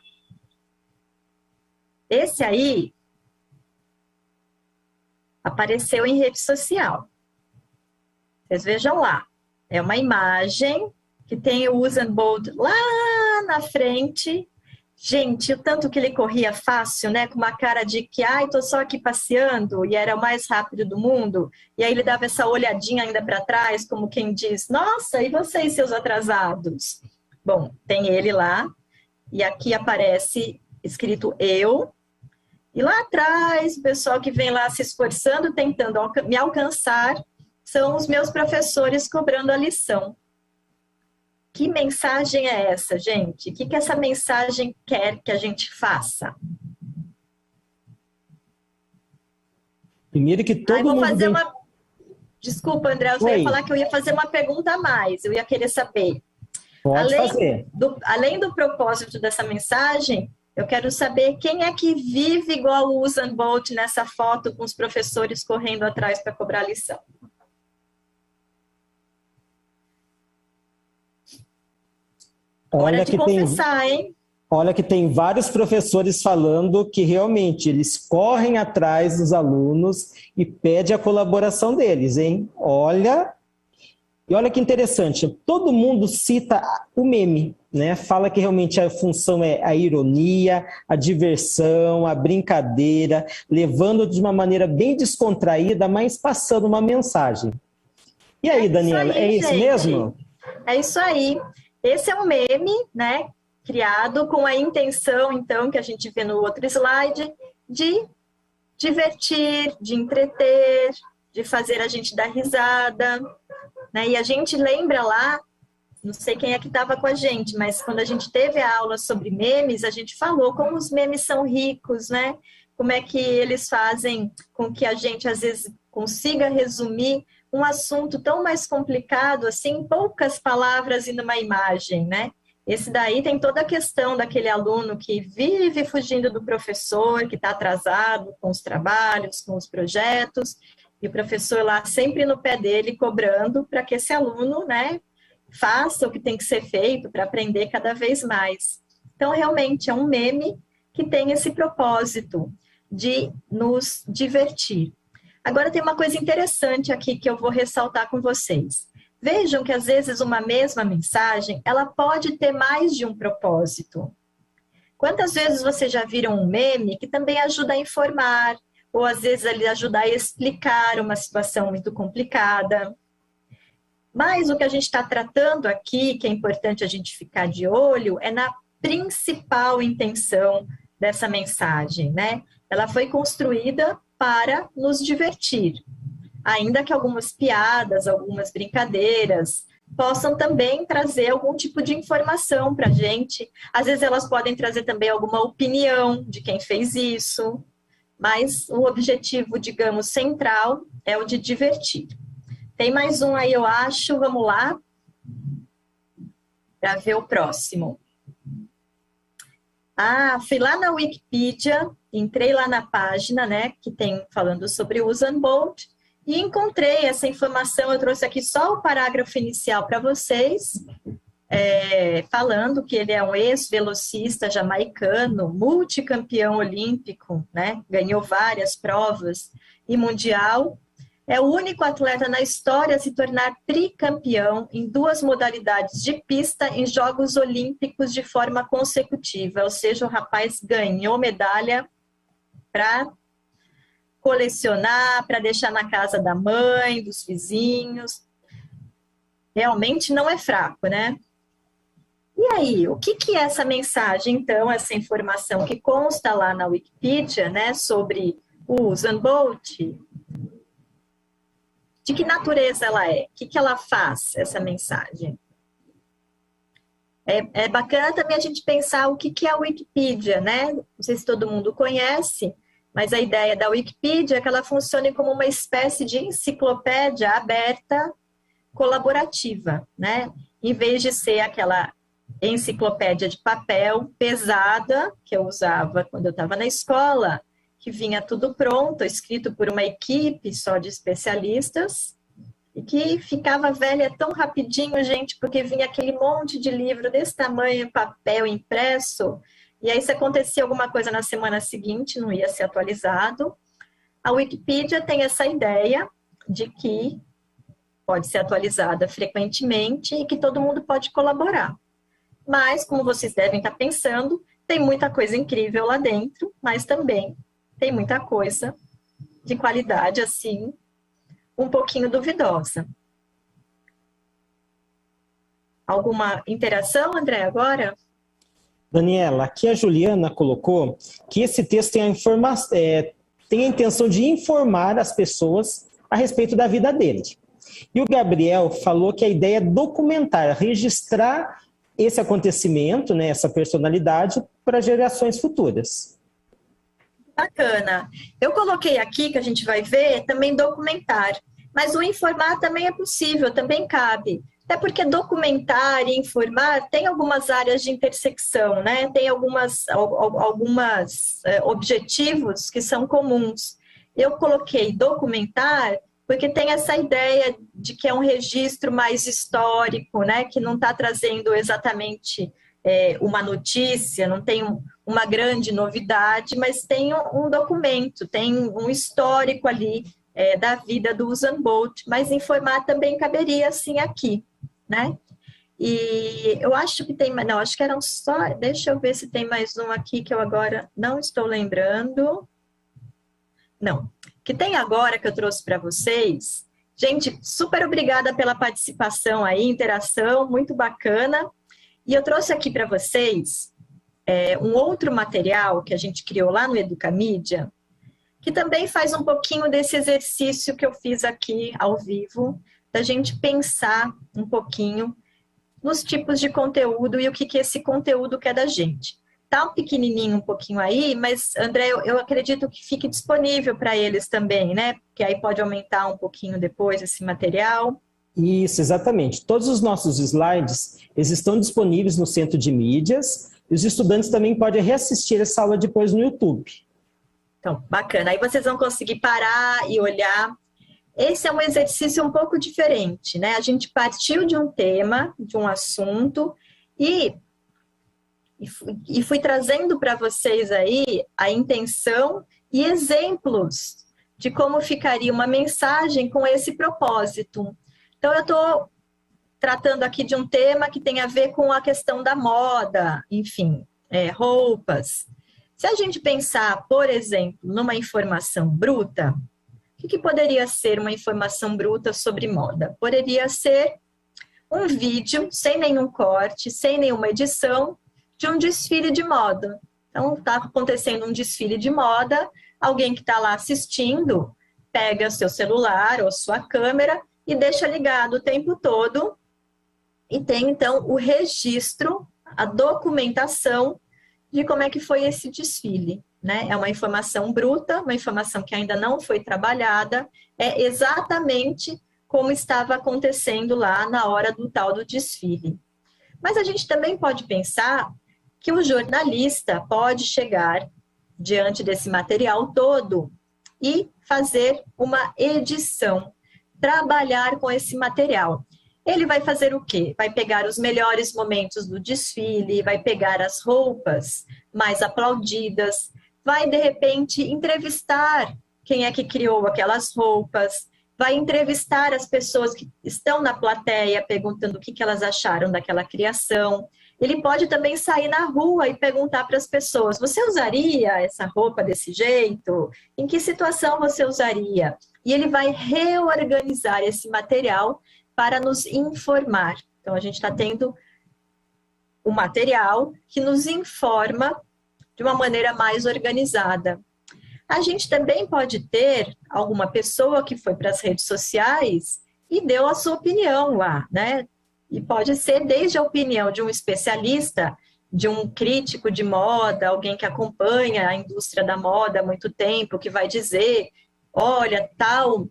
Esse aí apareceu em rede social. Vocês vejam lá. É uma imagem que tem o Usain Bolt lá na frente. Gente, o tanto que ele corria fácil, né? Com uma cara de que, ai, tô só aqui passeando, e era o mais rápido do mundo. E aí ele dava essa olhadinha ainda para trás, como quem diz, nossa, e vocês, seus atrasados? Bom, tem ele lá, e aqui aparece escrito eu. E lá atrás, o pessoal que vem lá se esforçando, tentando me alcançar, são os meus professores cobrando a lição. Que mensagem é essa, gente? O que essa mensagem quer que a gente faça? Primeiro que todo mundo... fazer uma... Desculpa, André, eu ia falar que eu ia fazer uma pergunta a mais. Eu ia querer saber. Pode fazer. Além do propósito dessa mensagem, eu quero saber quem é que vive igual o Usain Bolt nessa foto com os professores correndo atrás para cobrar a lição. Hora de confessar, hein? Olha que tem vários professores falando que realmente eles correm atrás dos alunos e pedem a colaboração deles, hein? Olha, e olha que interessante, todo mundo cita o meme, né? Fala que realmente a função é a ironia, a diversão, a brincadeira, levando de uma maneira bem descontraída, mas passando uma mensagem. E aí, Daniela, é isso mesmo? É isso aí. Esse é um meme, né, criado com a intenção, então, que a gente vê no outro slide, de divertir, de entreter, de fazer a gente dar risada, né? E a gente lembra lá não sei quem é que estava com a gente, mas quando a gente teve a aula sobre memes, a gente falou como os memes são ricos, né? Como é que eles fazem com que a gente, às vezes, consiga resumir um assunto tão mais complicado, assim, em poucas palavras e numa imagem, né? Esse daí tem toda a questão daquele aluno que vive fugindo do professor, que está atrasado com os trabalhos, com os projetos, e o professor lá sempre no pé dele, cobrando para que esse aluno, né, faça o que tem que ser feito para aprender cada vez mais. Então, realmente, é um meme que tem esse propósito de nos divertir. Agora, tem uma coisa interessante aqui que eu vou ressaltar com vocês. Vejam que, às vezes, uma mesma mensagem, ela pode ter mais de um propósito. Quantas vezes vocês já viram um meme que também ajuda a informar, ou às vezes ele ajuda a explicar uma situação muito complicada? Mas o que a gente está tratando aqui, que é importante a gente ficar de olho, é na principal intenção dessa mensagem, né? Ela foi construída para nos divertir, ainda que algumas piadas, algumas brincadeiras possam também trazer algum tipo de informação para a gente. Às vezes elas podem trazer também alguma opinião de quem fez isso, mas o objetivo, digamos, central é o de divertir. Tem mais um aí, eu acho. Vamos lá para ver o próximo. Fui lá na Wikipedia, entrei lá na página, né, que tem falando sobre o Usain Bolt, e encontrei essa informação. Eu trouxe aqui só o parágrafo inicial para vocês, falando que ele é um ex-velocista jamaicano, multicampeão olímpico, né, ganhou várias provas e mundial. É o único atleta na história a se tornar tricampeão em 2 modalidades de pista em Jogos Olímpicos de forma consecutiva. Ou seja, o rapaz ganhou medalha para colecionar, para deixar na casa da mãe, dos vizinhos. Realmente não é fraco, né? E aí, o que é essa mensagem, então, essa informação que consta lá na Wikipedia, né, sobre o Usain Bolt? De que natureza ela é? O que ela faz, essa mensagem? É bacana também a gente pensar o que é a Wikipedia, né? Não sei se todo mundo conhece, mas a ideia da Wikipedia é que ela funcione como uma espécie de enciclopédia aberta, colaborativa, né? Em vez de ser aquela enciclopédia de papel pesada que eu usava quando eu estava na escola, que vinha tudo pronto, escrito por uma equipe só de especialistas, e que ficava velha tão rapidinho, gente, porque vinha aquele monte de livro desse tamanho, papel impresso, e aí se acontecia alguma coisa na semana seguinte, não ia ser atualizado. A Wikipedia tem essa ideia de que pode ser atualizada frequentemente e que todo mundo pode colaborar. Mas, como vocês devem estar pensando, tem muita coisa incrível lá dentro, mas também tem muita coisa de qualidade, assim, um pouquinho duvidosa. Alguma interação, André, agora? Daniela, aqui a Juliana colocou que esse texto tem a intenção de informar as pessoas a respeito da vida dele. E o Gabriel falou que a ideia é documentar, registrar esse acontecimento, né, essa personalidade, para gerações futuras. Bacana. Eu coloquei aqui, que a gente vai ver, também documentar. Mas o informar também é possível, também cabe. Até porque documentar e informar tem algumas áreas de intersecção, né? Tem algumas objetivos que são comuns. Eu coloquei documentar porque tem essa ideia de que é um registro mais histórico, né? Que não está trazendo exatamente uma notícia, não tem uma grande novidade, mas tem um documento, tem um histórico ali da vida do Usain Bolt, mas informar também caberia assim aqui, né? E eu acho que tem, não, acho que eram só, deixa eu ver se tem mais um aqui que eu agora não estou lembrando. Não, que tem agora que eu trouxe para vocês. Gente, super obrigada pela participação aí, interação, muito bacana. E eu trouxe aqui para vocês um outro material que a gente criou lá no Educamídia, que também faz um pouquinho desse exercício que eu fiz aqui ao vivo, da gente pensar um pouquinho nos tipos de conteúdo e o que esse conteúdo quer da gente. Tá um pequenininho um pouquinho aí, mas, André, eu acredito que fique disponível para eles também, né? Porque aí pode aumentar um pouquinho depois esse material. Isso, exatamente. Todos os nossos slides, eles estão disponíveis no Centro de Mídias, e os estudantes também podem reassistir essa aula depois no YouTube. Então, bacana. Aí vocês vão conseguir parar e olhar. Esse é um exercício um pouco diferente, né? A gente partiu de um tema, de um assunto, e fui trazendo para vocês aí a intenção e exemplos de como ficaria uma mensagem com esse propósito. Então, eu estou tratando aqui de um tema que tem a ver com a questão da moda, enfim, roupas. Se a gente pensar, por exemplo, numa informação bruta, o que poderia ser uma informação bruta sobre moda? Poderia ser um vídeo sem nenhum corte, sem nenhuma edição, de um desfile de moda. Então, está acontecendo um desfile de moda, alguém que está lá assistindo, pega seu celular ou sua câmera e deixa ligado o tempo todo, e tem, então, o registro, a documentação de como é que foi esse desfile, né? É uma informação bruta, uma informação que ainda não foi trabalhada, é exatamente como estava acontecendo lá na hora do tal do desfile. Mas a gente também pode pensar que o jornalista pode chegar diante desse material todo e fazer uma edição, trabalhar com esse material. Ele vai fazer o quê? Vai pegar os melhores momentos do desfile, vai pegar as roupas mais aplaudidas, vai, de repente, entrevistar quem é que criou aquelas roupas, vai entrevistar as pessoas que estão na plateia, perguntando o que elas acharam daquela criação. Ele pode também sair na rua e perguntar para as pessoas: você usaria essa roupa desse jeito? Em que situação você usaria? E ele vai reorganizar esse material para nos informar. Então, a gente está tendo um material que nos informa de uma maneira mais organizada. A gente também pode ter alguma pessoa que foi para as redes sociais e deu a sua opinião lá, né? E pode ser desde a opinião de um especialista, de um crítico de moda, alguém que acompanha a indústria da moda há muito tempo, que vai dizer: olha, tal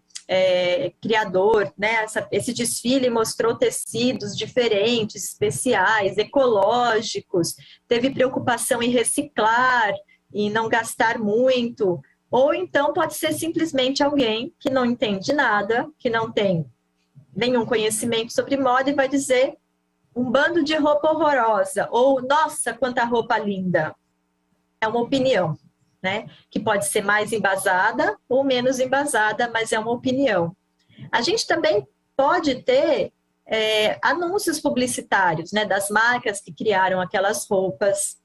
criador, né? Esse desfile mostrou tecidos diferentes, especiais, ecológicos, teve preocupação em reciclar e não gastar muito. Ou então pode ser simplesmente alguém que não entende nada, que não tem nenhum conhecimento sobre moda e vai dizer: um bando de roupa horrorosa, ou nossa, quanta roupa linda. É uma opinião, né? Que pode ser mais embasada ou menos embasada, mas é uma opinião. A gente também pode ter anúncios publicitários, né? Das marcas que criaram aquelas roupas.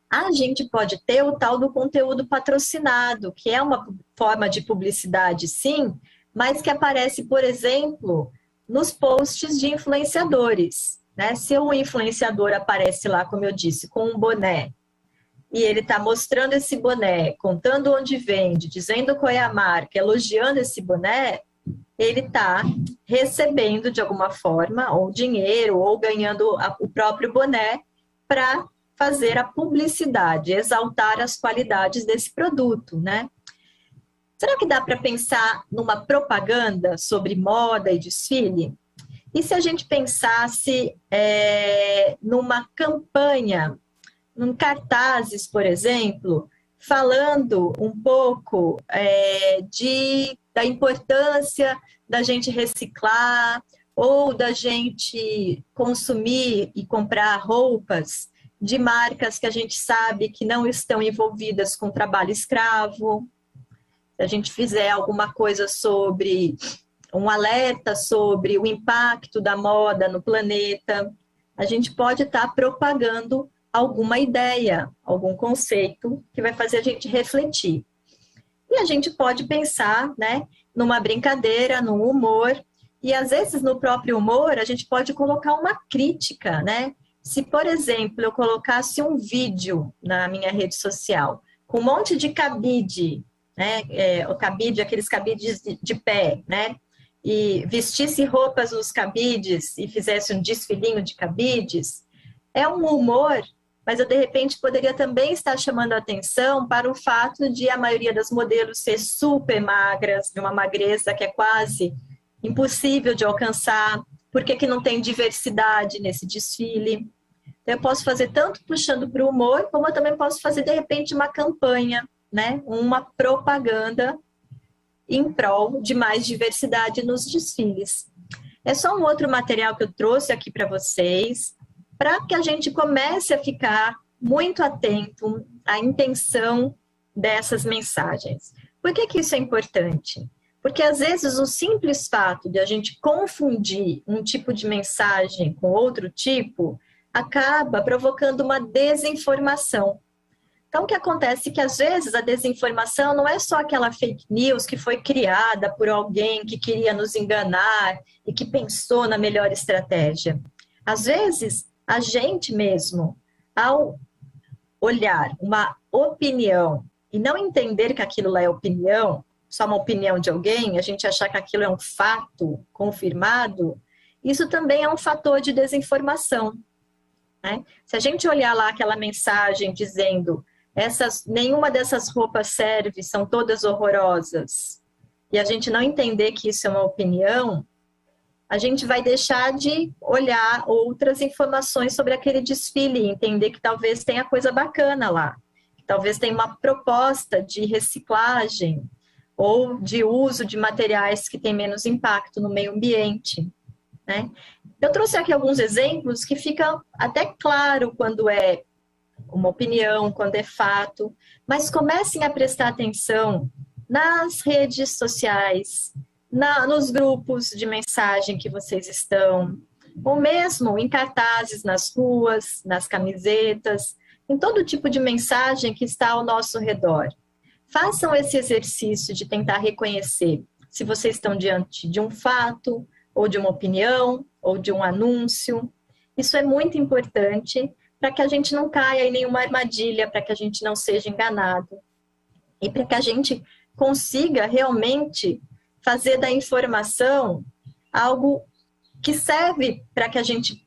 A gente pode ter o tal do conteúdo patrocinado, que é uma forma de publicidade, sim, mas que aparece, por exemplo, nos posts de influenciadores, né? Se um influenciador aparece lá, como eu disse, com um boné, e ele está mostrando esse boné, contando onde vende, dizendo qual é a marca, elogiando esse boné, ele está recebendo, de alguma forma, ou dinheiro, ou ganhando o próprio boné para fazer a publicidade, exaltar as qualidades desse produto, né? Será que dá para pensar numa propaganda sobre moda e desfile? E se a gente pensasse numa campanha, num cartazes, por exemplo, falando um pouco da importância da gente reciclar ou da gente consumir e comprar roupas de marcas que a gente sabe que não estão envolvidas com trabalho escravo? Se a gente fizer alguma coisa sobre um alerta sobre o impacto da moda no planeta, a gente pode estar propagando alguma ideia, algum conceito que vai fazer a gente refletir. E a gente pode pensar, né, numa brincadeira, num humor, e às vezes no próprio humor a gente pode colocar uma crítica, né? Se, por exemplo, eu colocasse um vídeo na minha rede social com um monte de cabide, né? O cabide, aqueles cabides de pé, né? e vestisse roupas nos cabides e fizesse um desfilinho de cabides, é um humor, mas eu de repente poderia também estar chamando a atenção para o fato de a maioria das modelos ser super magras, de uma magreza que é quase impossível de alcançar. Por que não tem diversidade nesse desfile? Então, eu posso fazer tanto puxando para o humor, como eu também posso fazer, de repente, uma campanha, né? Uma propaganda em prol de mais diversidade nos desfiles. É só um outro material que eu trouxe aqui para vocês, para que a gente comece a ficar muito atento à intenção dessas mensagens. Por que isso é importante? Porque, às vezes, o simples fato de a gente confundir um tipo de mensagem com outro tipo acaba provocando uma desinformação. Então, o que acontece é que, às vezes, a desinformação não é só aquela fake news que foi criada por alguém que queria nos enganar e que pensou na melhor estratégia. Às vezes, a gente mesmo, ao olhar uma opinião e não entender que aquilo lá é opinião, só uma opinião de alguém, a gente achar que aquilo é um fato confirmado, isso também é um fator de desinformação, né? Se a gente olhar lá aquela mensagem dizendo nenhuma dessas roupas serve, são todas horrorosas, e a gente não entender que isso é uma opinião, a gente vai deixar de olhar outras informações sobre aquele desfile e entender que talvez tenha coisa bacana lá, que talvez tenha uma proposta de reciclagem ou de uso de materiais que têm menos impacto no meio ambiente, né? Eu trouxe aqui alguns exemplos que ficam até claro quando é uma opinião, quando é fato, mas comecem a prestar atenção nas redes sociais, nos grupos de mensagem que vocês estão, ou mesmo em cartazes nas ruas, nas camisetas, em todo tipo de mensagem que está ao nosso redor. Façam esse exercício de tentar reconhecer se vocês estão diante de um fato, ou de uma opinião, ou de um anúncio. Isso é muito importante para que a gente não caia em nenhuma armadilha, para que a gente não seja enganado. E para que a gente consiga realmente fazer da informação algo que serve para que a gente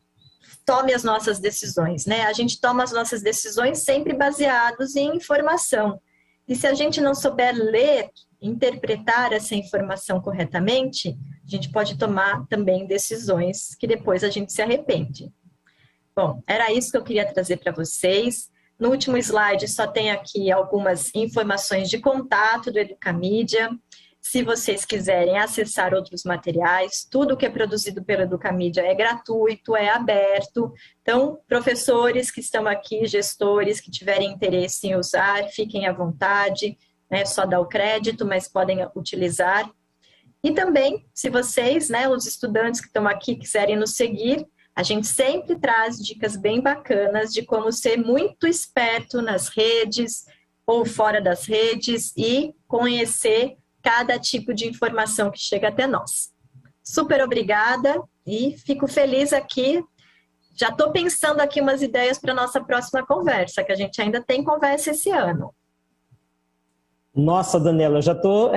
tome as nossas decisões, né? A gente toma as nossas decisões sempre baseados em informação. E se a gente não souber ler, interpretar essa informação corretamente, a gente pode tomar também decisões que depois a gente se arrepende. Bom, era isso que eu queria trazer para vocês. No último slide só tem aqui algumas informações de contato do Educamídia. Se vocês quiserem acessar outros materiais, tudo que é produzido pela Educamídia é gratuito, é aberto. Então, professores que estão aqui, gestores que tiverem interesse em usar, fiquem à vontade, né? Só dar o crédito, mas podem utilizar. E também, se vocês, né, os estudantes que estão aqui, quiserem nos seguir, a gente sempre traz dicas bem bacanas de como ser muito esperto nas redes ou fora das redes e conhecer cada tipo de informação que chega até nós. Super obrigada e fico feliz aqui. Já estou pensando aqui umas ideias para a nossa próxima conversa, que a gente ainda tem conversa esse ano. Nossa, Daniela, eu já estou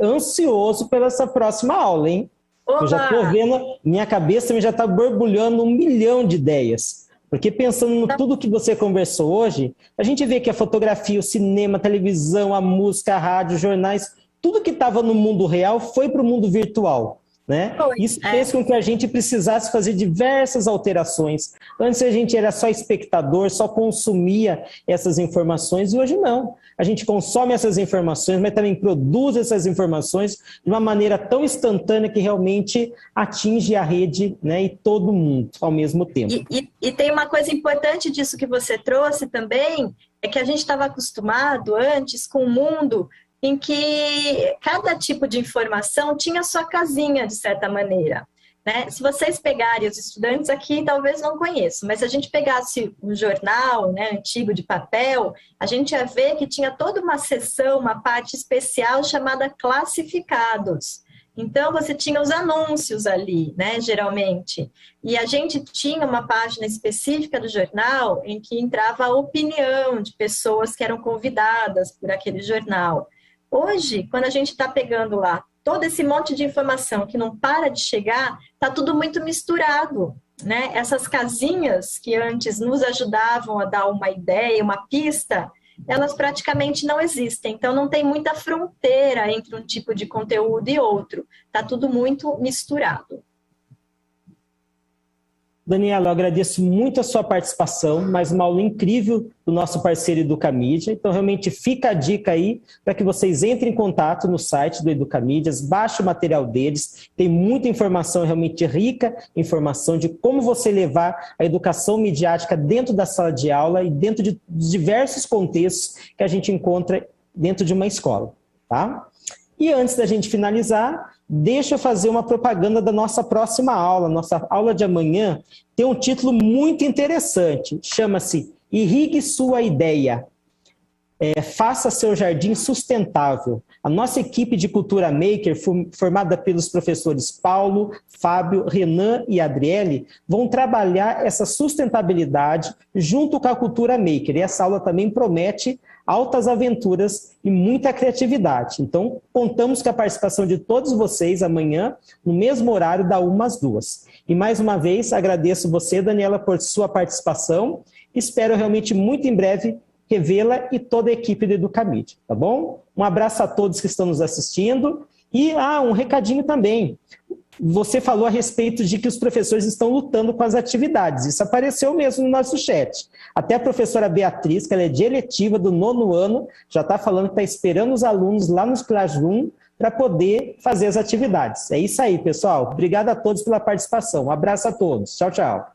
#ansioso pela essa próxima aula, hein? Oba! Eu já estou vendo, minha cabeça já está borbulhando 1 milhão de ideias. Porque pensando em tudo que você conversou hoje, a gente vê que a fotografia, o cinema, a televisão, a música, a rádio, os jornais, tudo que estava no mundo real foi para o mundo virtual, né? Isso fez com que a gente precisasse fazer diversas alterações. Antes a gente era só espectador, só consumia essas informações, e hoje não. A gente consome essas informações, mas também produz essas informações de uma maneira tão instantânea que realmente atinge a rede, né, e todo mundo ao mesmo tempo. E tem uma coisa importante disso que você trouxe também, é que a gente estava acostumado antes com um mundo em que cada tipo de informação tinha sua casinha, de certa maneira, né? Se vocês pegarem, os estudantes aqui talvez não conheçam, mas se a gente pegasse um jornal, né, antigo de papel, a gente ia ver que tinha toda uma seção, uma parte especial chamada classificados. Então, você tinha os anúncios ali, né, geralmente. E a gente tinha uma página específica do jornal em que entrava a opinião de pessoas que eram convidadas por aquele jornal. Hoje, quando a gente está pegando lá todo esse monte de informação que não para de chegar, está tudo muito misturado, né? Essas casinhas que antes nos ajudavam a dar uma ideia, uma pista, elas praticamente não existem. Então, não tem muita fronteira entre um tipo de conteúdo e outro. Está tudo muito misturado. Daniela, eu agradeço muito a sua participação, mais uma aula incrível do nosso parceiro Educamídia. Então, realmente fica a dica aí para que vocês entrem em contato no site do Educamídias, baixem o material deles, tem muita informação realmente rica, informação de como você levar a educação midiática dentro da sala de aula e dentro de diversos contextos que a gente encontra dentro de uma escola, tá? E antes da gente finalizar, deixa eu fazer uma propaganda da nossa próxima aula. Nossa aula de amanhã tem um título muito interessante, chama-se Irrigue Sua Ideia. Faça seu jardim sustentável. A nossa equipe de Cultura Maker, formada pelos professores Paulo, Fábio, Renan e Adriele, vão trabalhar essa sustentabilidade junto com a Cultura Maker. E essa aula também promete altas aventuras e muita criatividade. Então, contamos com a participação de todos vocês amanhã, no mesmo horário, da 1 às 2. E mais uma vez, agradeço você, Daniela, por sua participação. Espero realmente muito em breve revê-la e toda a equipe do Educamídia, tá bom? Um abraço a todos que estão nos assistindo. E, um recadinho também. Você falou a respeito de que os professores estão lutando com as atividades. Isso apareceu mesmo no nosso chat. Até a professora Beatriz, que ela é de eletiva do 9º ano, já está falando que está esperando os alunos lá nos Classroom para poder fazer as atividades. É isso aí, pessoal. Obrigado a todos pela participação. Um abraço a todos. Tchau, tchau.